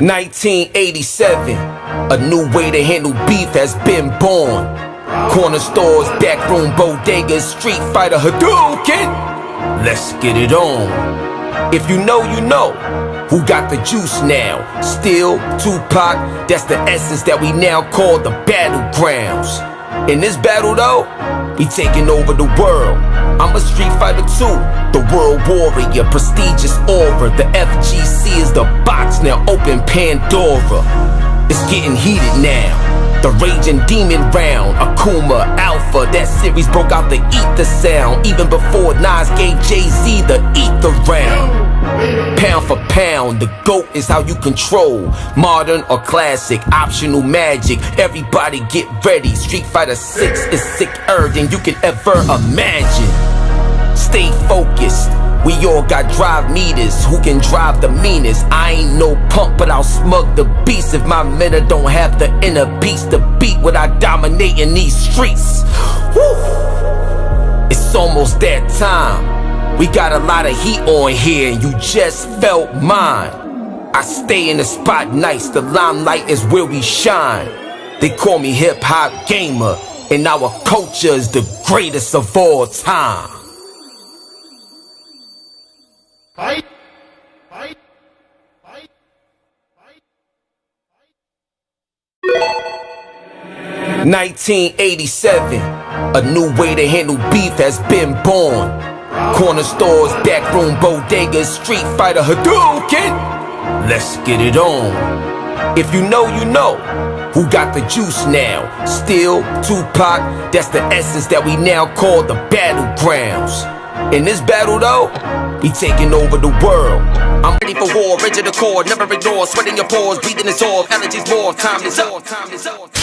1987, a new way to handle beef has been born. Corner stores, backroom bodegas, Street Fighter Hadouken. Let's get it on. If you know, you know. Who got the juice now? Still, Tupac, that's the essence that we now call the battlegrounds. In this battle though, we taking over the world. I'm a Street Fighter too, the world warrior, prestigious aura. The FGC is the box, now open Pandora. It's getting heated now. The Raging Demon round, Akuma, Alpha, that series broke out the ether sound. Even before Nas gave Jay-Z the ether round. Pound for pound, the GOAT is how you control. Modern or classic, optional magic. Everybody get ready, Street Fighter 6 is sicker than you can ever imagine. Stay focused, we all got drive meters. Who can drive the meanest? I ain't no punk, but I'll smug the beast. If my men don't have the inner beast to beat without dominating these streets. Woo! It's almost that time. We got a lot of heat on here and you just felt mine. I stay in the spot nice, the limelight is where we shine. They call me HipHopGamer, and our culture is the greatest of all time. 1987, a new way to handle beef has been born. Corner stores, backroom bodegas, Street Fighter Hadouken. Let's get it on. If you know, you know. Who got the juice now? Still, Tupac, that's the essence that we now call the battlegrounds. In this battle though, we taking over the world. I'm ready for war, rigid the core, never ignore. Sweating your pores, breathing is off, allergies more, time is up.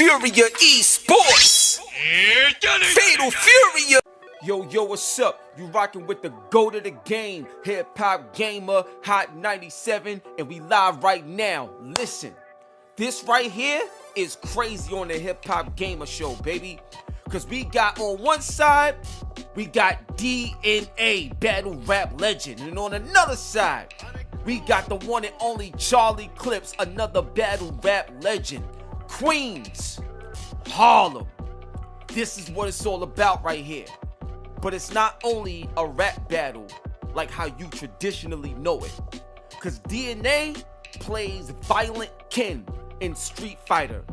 Furia Esports, Fatal Furia. Yo, what's up? You rockin' with the GOAT of the game, HipHopGamer Hot 97, and we live right now. Listen, this right here is crazy on the HipHopGamer Show, baby. Cause we got on one side, we got DNA, battle rap legend. And on another side, we got the one and only Charlie Clips, another battle rap legend. Queens, Harlem. This is what it's all about right here. But it's not only a rap battle like how you traditionally know it. Cause DNA plays Violent Ken in Street Fighter.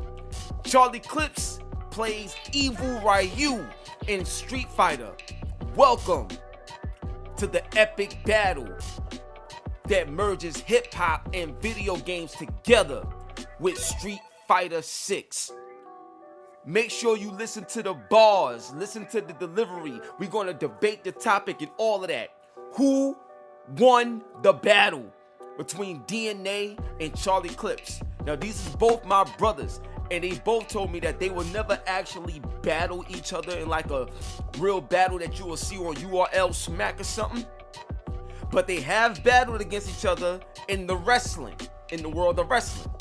Charlie Clips plays Evil Ryu in Street Fighter. Welcome to the epic battle that merges hip hop and video games together with Street Fighter 6. Make sure you listen to the bars, listen to the delivery. We're gonna debate the topic and all of that. Who won the battle between DNA and Charlie Clips? Now these is both my brothers, and they both told me that they will never actually battle each other in like a real battle that you will see on URL Smack or something. But they have battled against each other in the wrestling, in the world of wrestling.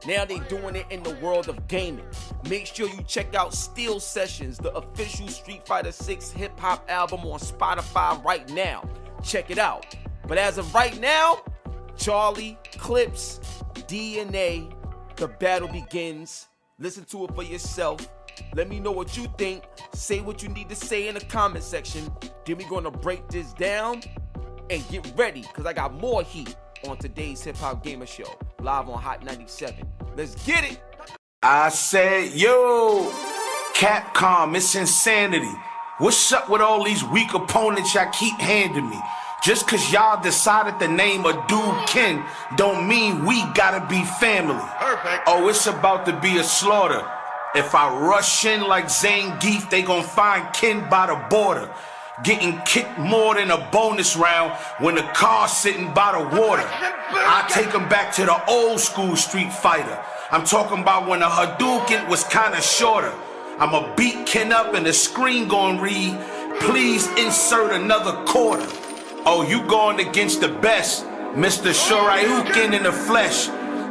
Now they doing it in the world of gaming. Make sure you check out Steel Sessions, the official Street Fighter 6 hip-hop album on Spotify right now. Check it out. But as of right now, Charlie Clips, DNA, the battle begins. Listen to it for yourself. Let me know what you think. Say what you need to say in the comment section. Then we're gonna break this down and get ready, because I got more heat on today's HipHopGamer Show, live on Hot 97. Let's get it. I said, yo, Capcom, it's insanity. What's up with all these weak opponents y'all keep handing me? Just cause y'all decided to name a dude Ken, don't mean we gotta be family. Perfect. Oh, it's about to be a slaughter. If I rush in like Zangief, they gon' find Ken by the border. Getting kicked more than a bonus round when the car's sitting by the water. I take him back to the old school Street Fighter. I'm talking about when a Hadouken was kinda shorter. I'ma beat Ken up and the screen gon' read, please insert another quarter. Oh, you going against the best, Mr. Shoryuken in the flesh.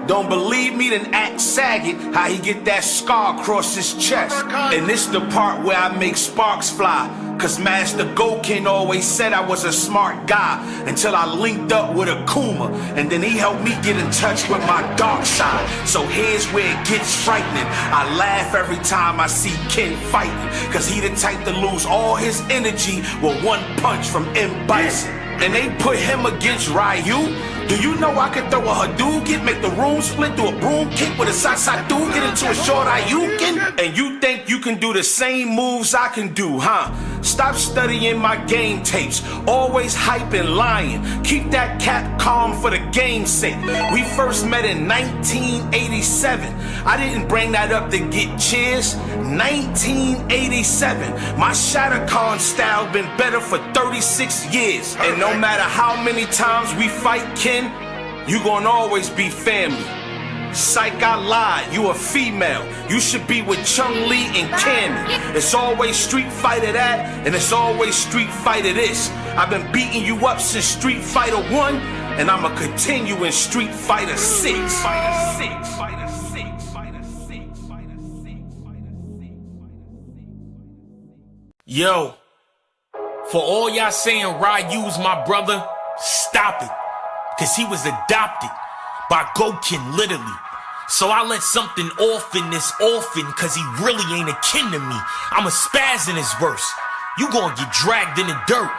Don't believe me, then act Saget, how he get that scar across his chest. And this the part where I make sparks fly. Cause Master Gokin always said I was a smart guy until I linked up with Akuma, and then he helped me get in touch with my dark side. So here's where it gets frightening. I laugh every time I see Ken fighting, cause he the type to lose all his energy with one punch from M. Bison. And they put him against Ryu. Do you know I could throw a Hadouken, make the room split through a broom kick with a Sasadu, get into a short Ayukin? And you think you can do the same moves I can do, huh? Stop studying my game tapes, always hype and lying. Keep that cap calm for the game's sake. We first met in 1987. I didn't bring that up to get cheers. 1987. My Shattercon style been better for 36 years. And no matter how many times we fight, Ken, you gon' always be family. Psych, I lied, you a female. You should be with Chung-Li and Cammy. It's always Street Fighter that, and it's always Street Fighter this. I've been beating you up since Street Fighter 1, and I'ma continue in Street Fighter 6. Yo, for all y'all saying Ryu's my brother, stop it. Cause he was adopted by Gokin, literally. So I let something off in this orphan, cause he really ain't akin to me. I'm a spaz in his verse. You gonna get dragged in the dirt.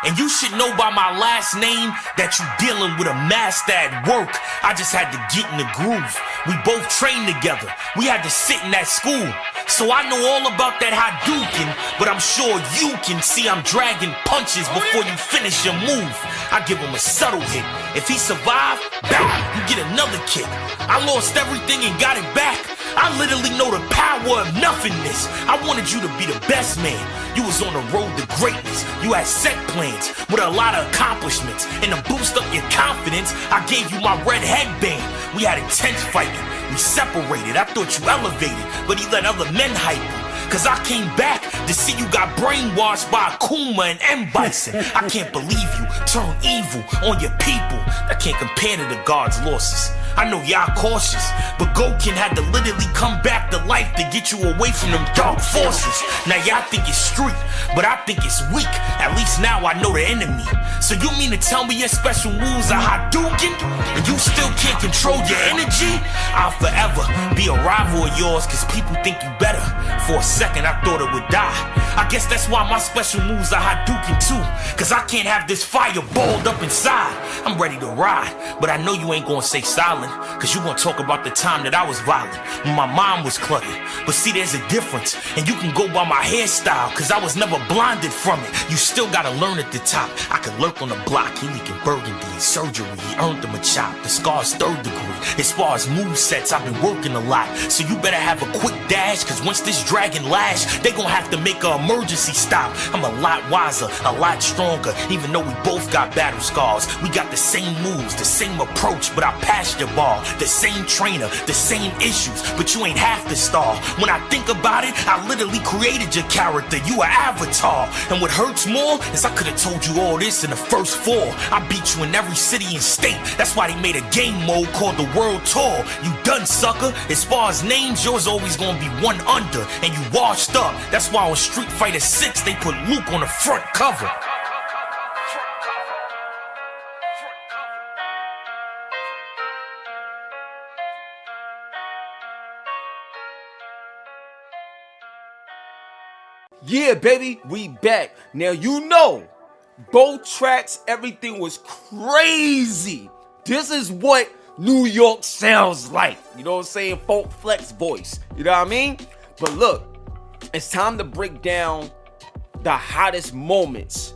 And you should know by my last name that you dealing with a master at work. I just had to get in the groove. We both trained together. We had to sit in that school. So I know all about that Hadouken, but I'm sure you can see I'm dragging punches before you finish your move. I give him a subtle hit. If he survived, bow, you get another kick. I lost everything and got it back. I literally know the power of nothingness. I wanted you to be the best man. You was on the road to greatness. You had set plans with a lot of accomplishments. And to boost up your confidence, I gave you my red headband. We had intense fighting. We separated. I thought you elevated, but he let other men hype you. Cause I came back to see you got brainwashed by Akuma and M. Bison. I can't believe you turn evil on your people. I can't compare to the God's losses. I know y'all cautious, but Gokin had to literally come back to life to get you away from them dark forces. Now y'all think it's street, but I think it's weak. At least now I know the enemy. So you mean to tell me your special moves are Hadouken, and you still can't control your energy? I'll forever be a rival of yours, cause people think you better. For a second I thought it would die. I guess that's why my special moves are Hadouken too, cause I can't have this fire balled up inside. I'm ready to ride, but I know you ain't gonna stay silent, cause you gonna talk about the time that I was violent, when my mind was cluttered. But see, there's a difference, and you can go by my hairstyle, cause I was never blinded from it. You still gotta learn at the top. I could lurk on the block, he leaking burgundy. Surgery, he earned him a chop. The scar's 3rd degree. As far as move sets, I've been working a lot. So you better have a quick dash, cause once this dragon lash, they gonna have to make an emergency stop. I'm a lot wiser, a lot stronger, even though we both got battle scars. We got the same moves, the same approach, but I passed your ball. The same trainer, the same issues, but you ain't half the star. When I think about it, I literally created your character. You an avatar. And what hurts more is I could've told you all this in the first 4. I beat you in every city and state. That's why they made a game mode called the World Tour. You done, sucker. As far as names, yours always gonna be one under, and you washed up. That's why on Street Fighter 6 they put Luke on the front cover. Yeah, baby, we back. Now, you know, both tracks, everything was crazy. This is what New York sounds like. You know what I'm saying? Folk flex voice. You know what I mean? But look, it's time to break down the hottest moments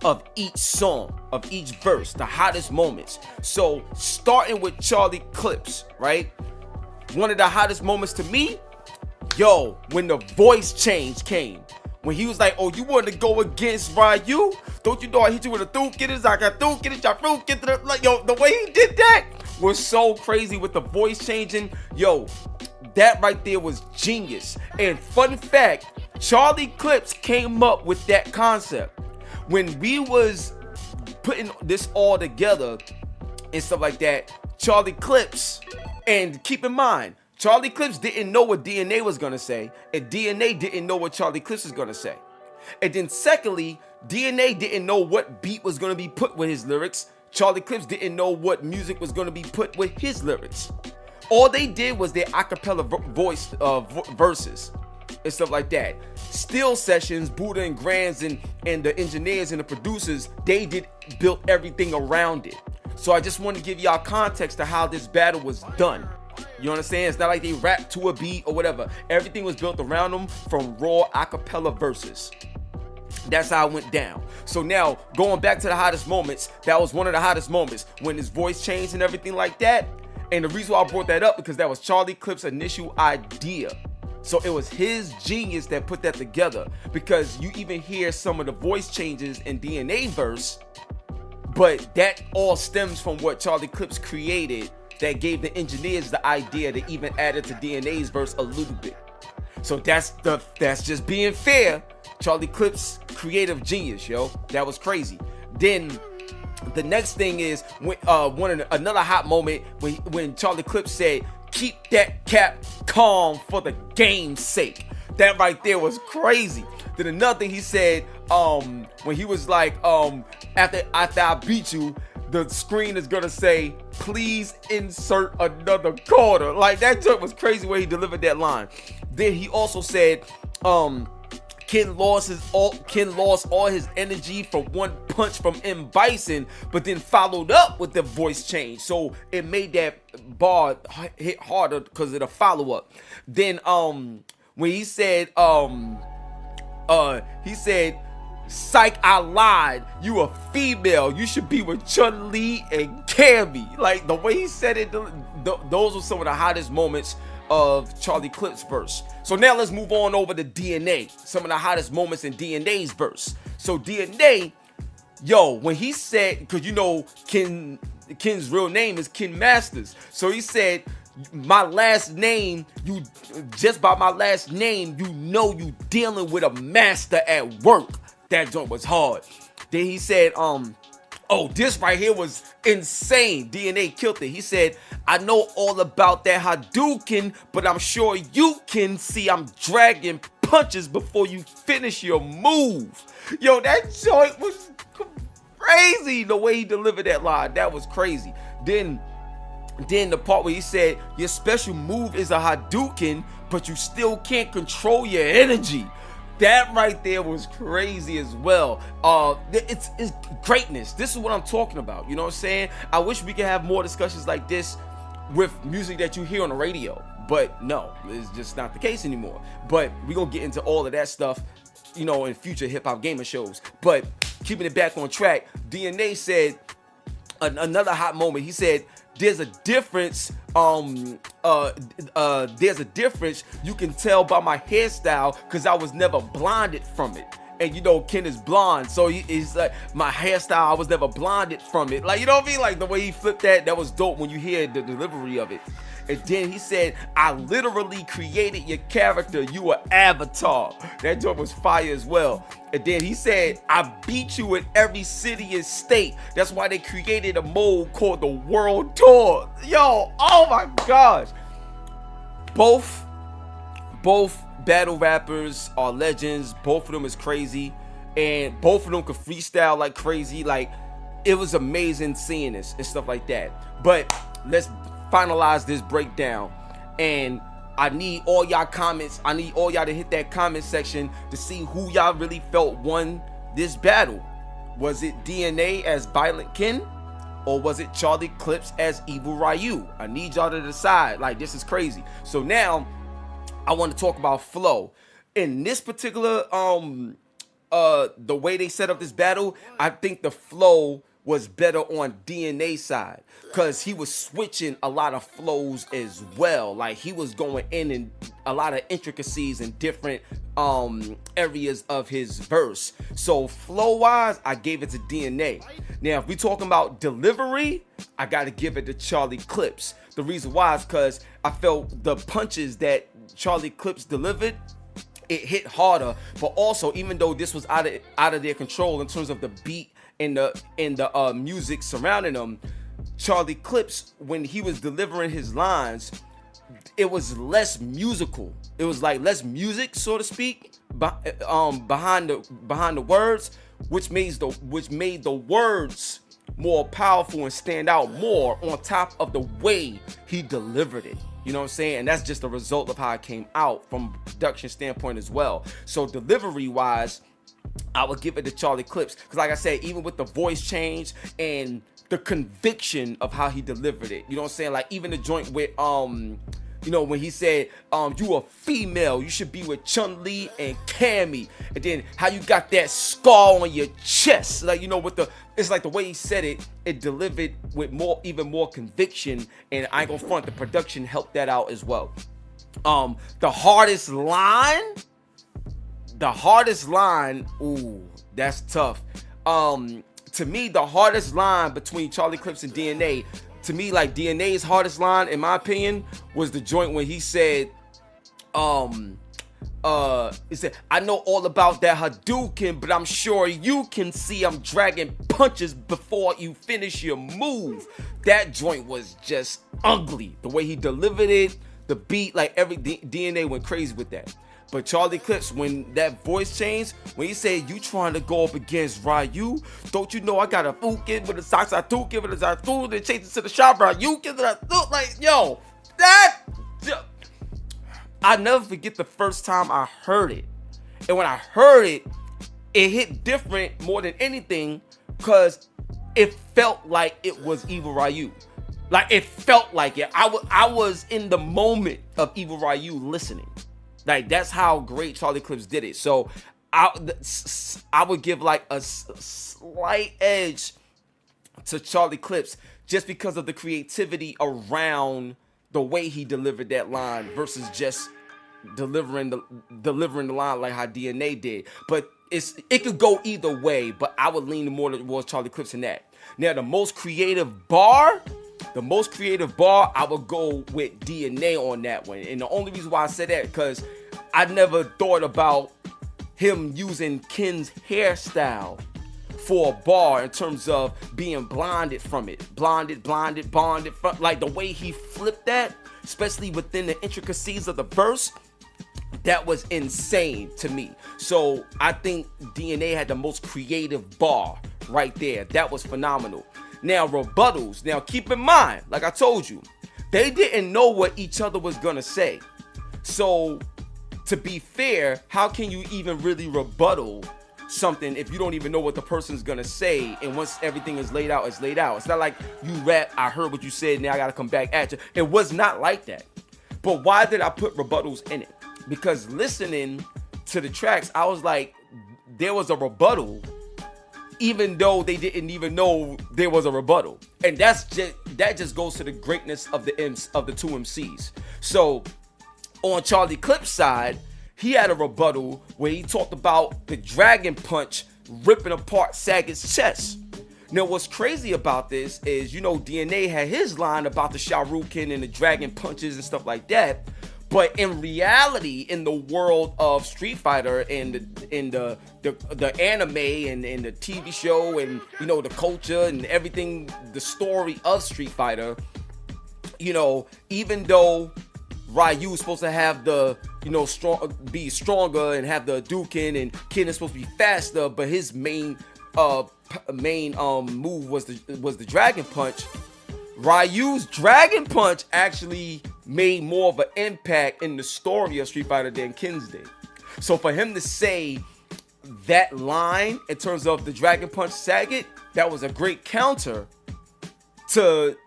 of each song, of each verse, the hottest moments. So, starting with Charlie Clips, right? One of the hottest moments to me, yo, when the voice change came. When he was like, oh, you want to go against Ryu? Don't you know I hit you with a through, get it, I got through, get it, y'all through, get it. Like, yo, the way he did that was so crazy with the voice changing. Yo, that right there was genius. And fun fact, Charlie Clips came up with that concept. When we was putting this all together and stuff like that, Charlie Clips And keep in mind, Charlie Clips didn't know what DNA was gonna say, and DNA didn't know what Charlie Clips was gonna say. And then secondly, DNA didn't know what beat was gonna be put with his lyrics. Charlie Clips didn't know what music was gonna be put with his lyrics. All they did was their acapella voice verses and stuff like that. Still sessions, Buddha and Grands and the engineers and the producers, they built everything around it. So I just want to give y'all context to how this battle was done. You understand? It's not like they rapped to a beat or whatever. Everything was built around them from raw acapella verses. That's how it went down. So now, going back to the hottest moments, that was one of the hottest moments when his voice changed and everything like that. And the reason why I brought that up because that was Charlie Clips' initial idea. So it was his genius that put that together, because you even hear some of the voice changes in DNA verse, but that all stems from what Charlie Clips created that gave the engineers the idea to even add it to DNA's verse a little bit. So that's just being fair. Charlie Clips creative genius, yo. That was crazy. Then the next thing is when another hot moment when Charlie Clips said, "Keep that cap calm for the game's sake." That right there was crazy. Then another thing he said, when he was like, after I beat you, the screen is gonna say, "Please insert another quarter." Like, that joke was crazy where he delivered that line. Then he also said, Ken lost all his energy from one punch from M. Bison, but then followed up with the voice change. So it made that bar hit harder because of the follow-up. Then when he said, "Psych, I lied. You a female. You should be with Chun-Li and Cammy." Like, the way he said it, those were some of the hottest moments of Charlie Clips' verse. So now let's move on over to DNA. Some of the hottest moments in DNA's verse. So DNA, yo, when he said, because you know Ken's real name is Ken Masters. So he said, "My last name, you just by my last name, you know you dealing with a master at work." That joint was hard. Then he said, oh, this right here was insane. DNA killed it. He said, "I know all about that Hadouken, but I'm sure you can see I'm dragging punches before you finish your move." Yo, that joint was crazy. The way he delivered that line, that was crazy. Then the part where he said, "Your special move is a Hadouken, but you still can't control your energy." That right there was crazy as well. It's greatness. This is what I'm talking about. You know what I'm saying? I wish we could have more discussions like this with music that you hear on the radio. But no, it's just not the case anymore. But we're going to get into all of that stuff, you know, in future hip-hop-gamer shows. But keeping it back on track, DNA said another hot moment. He said, there's a difference. There's a difference. You can tell by my hairstyle because I was never blinded from it. And you know, Ken is blonde, so he's like, my hairstyle, I was never blinded from it. Like, you know what I mean? Like, the way he flipped that was dope when you hear the delivery of it. And then he said, "I literally created your character. You an avatar." That joke was fire as well. And then he said, "I beat you in every city and state. That's why they created a mode called the World Tour." Yo, oh my gosh. Both battle rappers are legends. Both of them is crazy. And both of them could freestyle like crazy. Like, it was amazing seeing this and stuff like that. But let's finalize this breakdown, and I need all y'all comments. I need all y'all to hit that comment section to see who y'all really felt won this battle. Was it DNA as Violent Ken, or was it Charlie Clips as Evil Ryu? I need y'all to decide. Like, this is crazy. So now I want to talk about flow. In this particular the way they set up this battle, I think the flow was better on DNA side, because he was switching a lot of flows as well. Like, he was going in a lot of intricacies in different areas of his verse. So flow wise, I gave it to DNA. Now, if we talking about delivery, I got to give it to Charlie Clips. The reason why is because I felt the punches that Charlie Clips delivered, it hit harder. But also, even though this was out of their control in terms of the beat and the music surrounding them, Charlie Clips, when he was delivering his lines, it was less musical. It was like less music, so to speak, behind the words, which made the words more powerful and stand out more on top of the way he delivered it. You know what I'm saying? And that's just a result of how it came out from a production standpoint as well. So delivery wise, I would give it to Charlie Clips, because like I said, even with the voice change and the conviction of how he delivered it, you know what I'm saying? Like even the joint with you know, when he said, you a female, you should be with Chun-Li and Cammy. And then how you got that scar on your chest. Like, you know, it's like the way he said it, it delivered with even more conviction. And I ain't gonna front, the production helped that out as well. The hardest line, ooh, that's tough. To me, the hardest line between Charlie Clips and DNA, to me, like DNA's hardest line, in my opinion, was the joint when he said, he said, I know all about that Hadouken, but I'm sure you can see I'm dragging punches before you finish your move. That joint was just ugly. The way he delivered it, the beat, like every DNA went crazy with that. But Charlie Clips, when that voice changed, when he said, you trying to go up against Ryu, don't you know I got a Fukin with a socks, I took it with a Zatu, then changed it to the shop, Ryu, like, yo, I'll never forget the first time I heard it. And when I heard it, it hit different more than anything, because it felt like it was Evil Ryu. Like, it felt like it. I was in the moment of Evil Ryu listening. Like, that's how great Charlie Clips did it. So I would give like a slight edge to Charlie Clips just because of the creativity around the way he delivered that line versus just delivering the line like how DNA did. But it could go either way, but I would lean more towards Charlie Clips in that. Now, the most creative bar, I would go with DNA on that one. And the only reason why I said that, because I never thought about him using Ken's hairstyle for a bar in terms of being blinded from it. Blinded, bonded from, like the way he flipped that, especially within the intricacies of the verse, that was insane to me. So I think DNA had the most creative bar right there. That was phenomenal. Now, rebuttals. Now, keep in mind, like I told you, they didn't know what each other was gonna say. So, to be fair, how can you even really rebuttal something if you don't even know what the person's gonna say? And once everything is laid out, it's laid out. It's not like you rap, I heard what you said, now I gotta come back at you. It was not like that. But why did I put rebuttals in it? Because listening to the tracks, I was like, there was a rebuttal, even though they didn't even know there was a rebuttal. And that just goes to the greatness of the two MCs. So on Charlie Clips' side, he had a rebuttal where he talked about the dragon punch ripping apart Saget's chest. Now, what's crazy about this is, you know, DNA had his line about the Sharukin and the dragon punches and stuff like that. But in reality, in the world of Street Fighter and the anime and the TV show and, you know, the culture and everything, the story of Street Fighter, you know, even though Ryu is supposed to have the, you know, be stronger and have the Hadouken, and Ken is supposed to be faster, but his main move was the Dragon Punch. Ryu's Dragon Punch actually made more of an impact in the story of Street Fighter than Ken's did. So for him to say that line in terms of the Dragon Punch Saget, that was a great counter to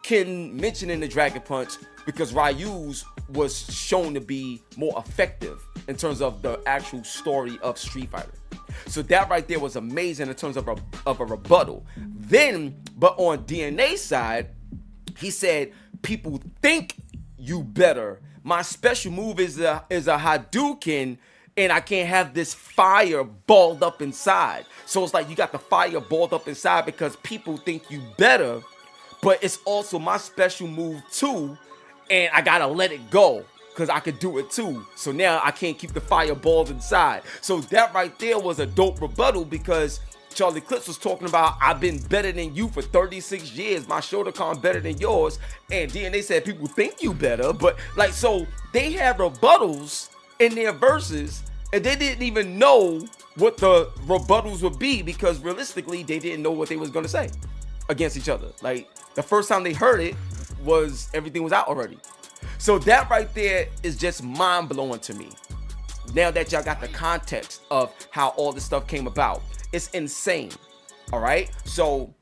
Ken mentioning the Dragon Punch, because Ryu's was shown to be more effective in terms of the actual story of Street Fighter. So that right there was amazing in terms of a rebuttal. Then, but on DNA's side, he said, people think you better. My special move is a Hadouken, and I can't have this fire balled up inside. So it's like you got the fire balled up inside because people think you better, but it's also my special move too, and I gotta let it go because I could do it too. So now I can't keep the fire balled inside. So that right there was a dope rebuttal, because Charlie Clips was talking about, I've been better than you for 36 years. My shoulder con better than yours. And DNA said people think you better. But like, so they had rebuttals in their verses, and they didn't even know what the rebuttals would be, because realistically, they didn't know what they was gonna say against each other. Like, the first time they heard it was everything was out already. So that right there is just mind-blowing to me. Now that y'all got the context of how all this stuff came about, it's insane. All right, so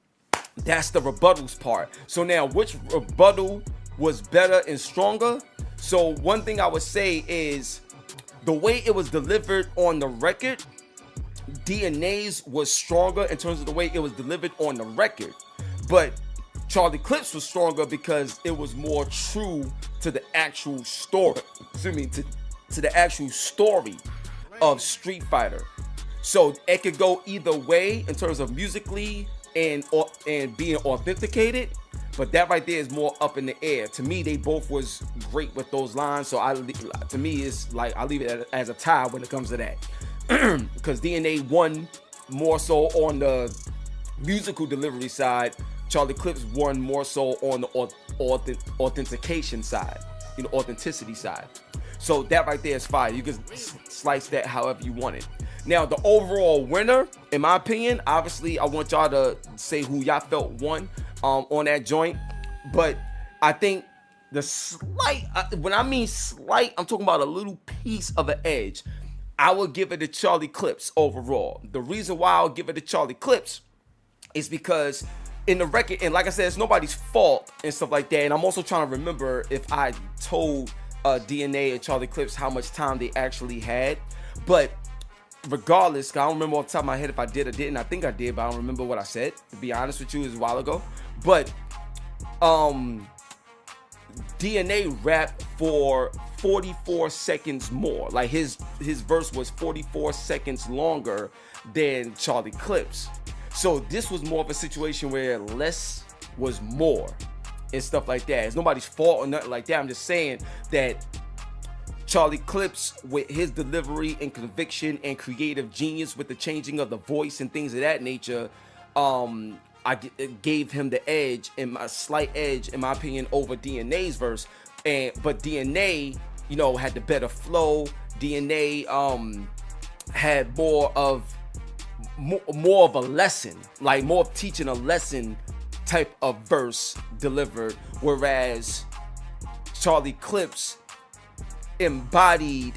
that's the rebuttals part. So now, which rebuttal was better and stronger? So one thing I would say is the way it was delivered on the record, DNA's was stronger in terms of the way it was delivered on the record, but Charlie Clips was stronger because it was more true to the actual story. Excuse me, to the actual story of Street Fighter. So it could go either way in terms of musically and being authenticated, but that right there is more up in the air. To me, they both was great with those lines. So to me, it's like I leave it as a tie when it comes to that, because DNA won more so on the musical delivery side. Charlie Clips won more so on the authentication side, authenticity side. So that right there is fire. You can slice that however you want it. Now, the overall winner, in my opinion, obviously, I want y'all to say who y'all felt won on that joint. But I think the slight, when I mean slight, I'm talking about a little piece of an edge. I would give it to Charlie Clips overall. The reason why I'll give it to Charlie Clips is because in the record, and like I said, it's nobody's fault and stuff like that. And I'm also trying to remember if I told DNA and Charlie Clips how much time they actually had. But regardless, I don't remember off the top of my head if I did or didn't. I think I did, but I don't remember what I said. To be honest with you, it was a while ago. But DNA rapped for 44 seconds more. Like his verse was 44 seconds longer than Charlie Clips. So this was more of a situation where less was more and stuff like that. It's nobody's fault or nothing like that. I'm just saying that Charlie Clips, with his delivery and conviction and creative genius with the changing of the voice and things of that nature, I gave him the edge, and a slight edge, in my opinion, over DNA's verse. But DNA, had the better flow. DNA had more of a lesson, like more of teaching a lesson type of verse delivered, whereas Charlie Clips embodied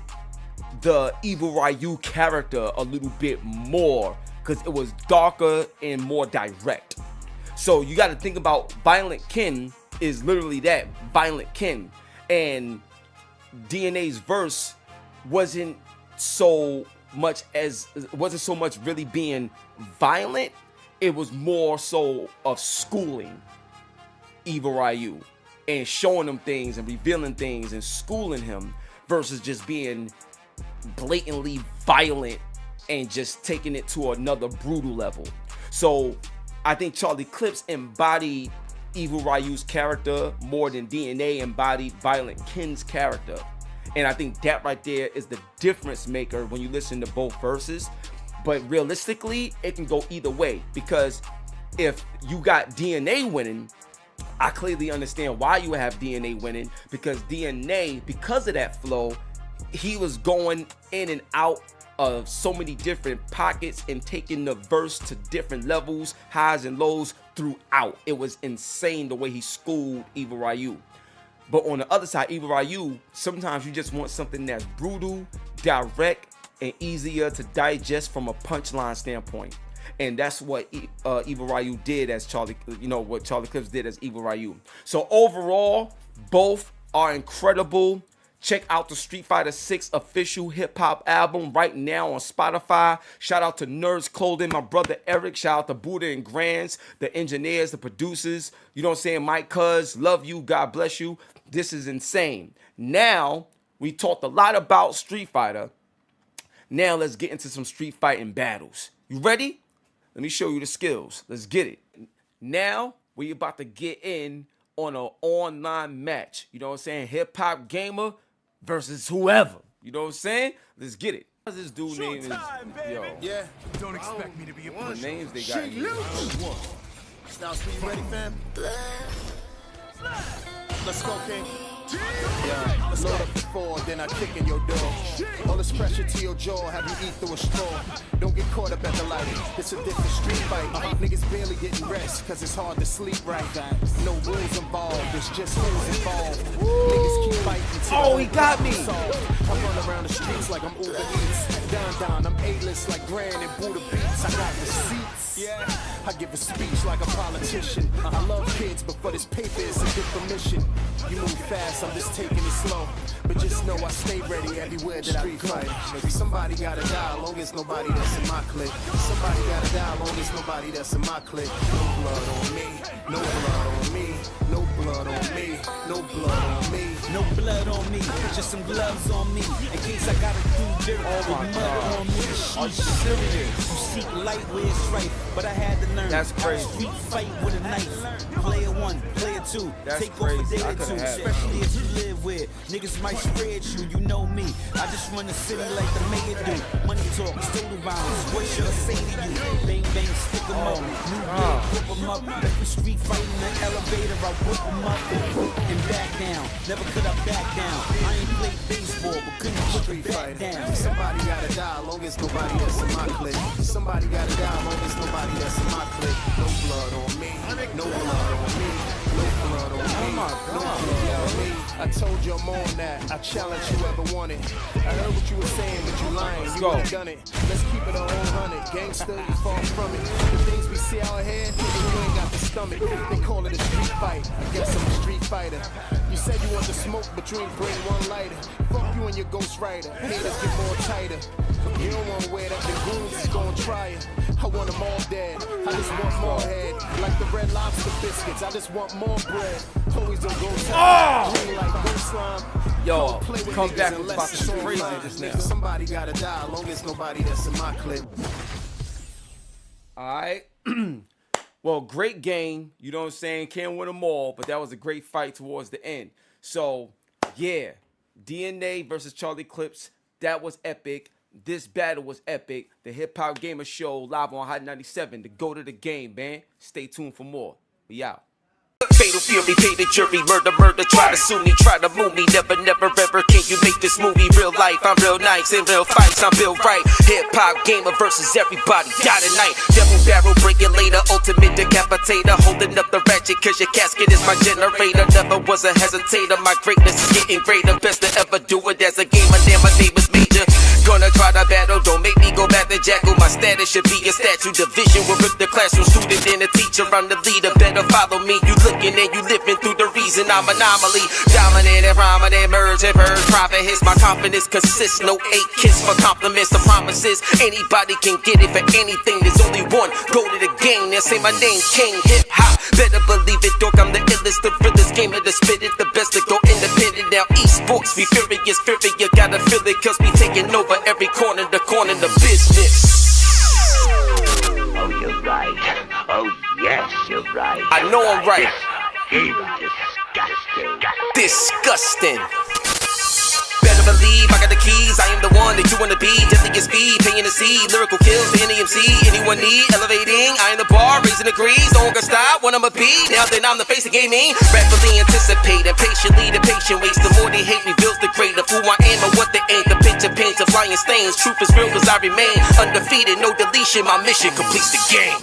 the Evil Ryu character a little bit more because it was darker and more direct. So you got to think about Violent Ken is literally that, Violent Ken, and DNA's verse wasn't so much really being violent. It was more so of schooling Evil Ryu and showing him things and revealing things and schooling him, versus just being blatantly violent and just taking it to another brutal level. So I think Charlie Clips embodied Evil Ryu's character more than DNA embodied Violent Ken's character. And I think that right there is the difference maker when you listen to both verses. But realistically, it can go either way, because if you got DNA winning, I clearly understand why you have DNA winning, because DNA, because of that flow, he was going in and out of so many different pockets and taking the verse to different levels, highs and lows throughout. It was insane the way he schooled Evil Ryu. But on the other side, Evil Ryu, sometimes you just want something that's brutal, direct, and easier to digest from a punchline standpoint. And that's what Evil Ryu did as what Charlie Clips did as Evil Ryu. So overall, both are incredible. Check out the Street Fighter 6 official hip hop album right now on Spotify. Shout out to Nerds Clothing, my brother Eric. Shout out to Buddha and Grands, the engineers, the producers. You know what I'm saying? Mike Cuz, love you. God bless you. This is insane. Now, we talked a lot about Street Fighter. Now let's get into some street fighting battles. You ready? Let me show you the skills. Let's get it. Now, we about to get in on an online match. You know what I'm saying? HipHopGamer versus whoever. You know what I'm saying? Let's get it. What's this dude name is? Yo. Yeah. Don't expect me to be a The names they got in here. Style speed, you ready, fam? Let's go, King. Yeah, load up the 4, then I kick in your door. All this pressure to your jaw, have you eat through a straw. Don't get caught up at the light, it's a different street fight. Niggas barely getting rest, cause it's hard to sleep right. No rules involved, it's just who's involved. Niggas keep fighting till Oh, he got me. I run around the streets like I'm Uber Eats. Down, I'm A-list like Grand and Buddha Beats. I got receipts, yeah. I give a speech like a politician. I love kids, but for this paper it's a different mission. You move fast, I'm just taking it slow. But just know I stay ready everywhere that I go. Maybe somebody gotta die, long as nobody that's in my clique. Somebody gotta die, long as nobody that's in my clique. No blood on me, no blood on me, no blood on me, no blood on me. No blood on me, just some gloves on me. In case I gotta do dirt with mud on me. Are you serious? You seek light where it's strife, but I had to learn. That's crazy. Street fight with a knife. Player 1, player 2. That's Take crazy. off a day I or could've two, had it. especially if you live where niggas might spread you know me. I just run the city like the mayor do. Money talk, stolen violence. What should I say to you? Bang bang, stick 'em up. New day, whip 'em up. Like the street fight in the elevator, I whip 'em up and back down. Never could I back down. I ain't played baseball, but couldn't put the bat down. Somebody gotta die, long as nobody that's in my clique. Somebody gotta die, long as nobody that's in my clique. No blood on me, no blood on me, no blood on me, no blood on me. I told your mom that, I challenge whoever wanted. I heard what you were saying, but you lying, you go. would've done it. Let's keep it a whole 100, gangster, you far from it. The things we see out here, nigga, you ain't got the stomach. They call it a street fight, I guess I'm a street fighter. You said you want to smoke, but you ain't bring one lighter. Fuck you and your ghost rider, haters get more tighter. You don't want to wear that, the goons is gonna try it. I want them all dead, I just want more head. Like the Red Lobster biscuits, I just want more bread. Always don't go time, green like ghost slime. Yo, Don't play with come niggas back with unless about it's some on crazy line. just Nigga, now. somebody gotta die, long as nobody that's in my clip. Alright. Well, great game. You know what I'm saying? Can't win them all, but that was a great fight towards the end. So, yeah. DNA versus Charlie Clips. That was epic. This battle was epic. The Hip Hop Gamer Show live on Hot 97. The go to the game, man. Stay tuned for more. We out. Fatal fury, pay the jury, murder, try to sue me, try to move me, never, ever can you make this movie real life. I'm real nice, in real fights, I'm built right. Hip-hop gamer versus everybody, got a night. Devil barrel, break it later, ultimate decapitator, holding up the ratchet cause your casket is my generator. Never was a hesitator, my greatness is getting greater. Best to ever do it as a gamer, damn my name is Major. Gonna try to battle, don't make me go back to jackal. My status should be a statue, division will rip the classroom. Student and a teacher, I'm the leader, better follow me. You looking and you living through the reason I'm anomaly. Dominant and rhyming and merge and purge. Profit hits, my confidence consists. No 8 kiss for compliments or promises. Anybody can get it for anything. There's only one. Go to the game and say my name, King Hip Hop. Better believe it, dog. I'm the illest, the realest gamer to spit it. The best to go independent. Now esports, we furious. You gotta feel it, cause we taking over every corner, the business. Oh, you're right. Oh, yes, you're right. I know I'm right. Disgusting. Disgusting. Better believe I got the keys. I am the one that you wanna be. Deadliest speed, paying the seed. Lyrical kills to any MC. Anyone need elevating? I am the bar, raising degrees. Don't gonna stop when I'ma be. Now that I'm the face of gaming, rapidly anticipating. Patiently, the patient waits. The more they hate reveals the greater who I am and what they ain't. The picture paints of flying stains. Truth is real cause I remain undefeated. No deletion. My mission completes the game.